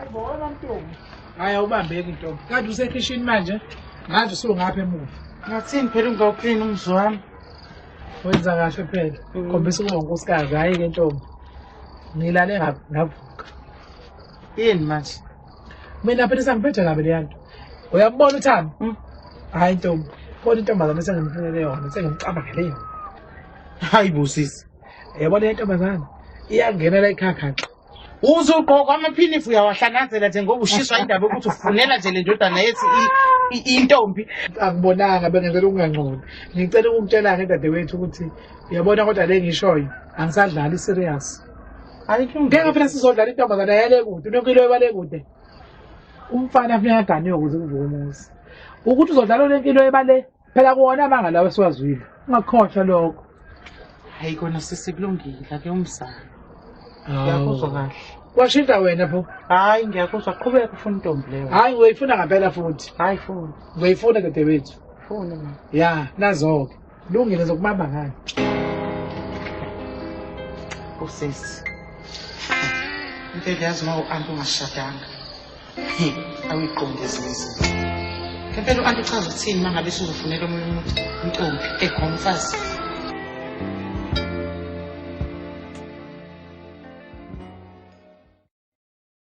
Yabona Ntombi. Hayi awubambeki Ntombi. Kanti usekhishini manje? Manje usungapha emuva. Ngathini phela ungawuklini umzi wami? Wenza kahle phela. Khombisa ukuba unkosikazi hayi ke Ntombi. Ngilale ngavuka. Yini manje? Mina phela sangiphethe kabi le nto. Uyambona uThami? Hayi Ntombi. Kodwa intombazane sengimfunele yona, sengimcabangele yona. Hayi busisi. Yabona le ntombazane iyangenela ikhakhaxa. Uzugqoka amaphinifu uyawahlanazela nje ngoba ushiswa indaba ukuthi ufunela nje le ndodana yethi intombi. Akubonanga bengenzela ukungangqoni. Ngicela ukukutshela-ke dadewethu ukuthi uyabona kodwa le ngishoyo angisadlali serious. Ngeke phela sizodlala intombazane yale kude, nonke ilo ebale kude. Umfana kufuneka aganiwe ukuze kuvuke umuzi. Ukuthi uzodlala le mpilo ebale phela kuwona amanga lawo esiwazwile. Ungakhohlwa lokho. Hayi kona sesikulungile ke umsana. Ngiyakuzwa kahle. Washintsha wena pho? Hayi ngiyakuzwa qhubeka ufuna intombi leyo. Hayi uyifuna ngempela futhi. Hayi funa. Uyifuna dadewethu. Funa mama. Ya, nazo-ke. Lungile zokubamba ngani. Usisi. Impela yazi uma u-anti ungashadanga. Awuyiqondisi lezi. Ngempela u-anti uchaza ukuthini uma ngabe usuzofunela omunye umuntu intombi ekhona umfazi.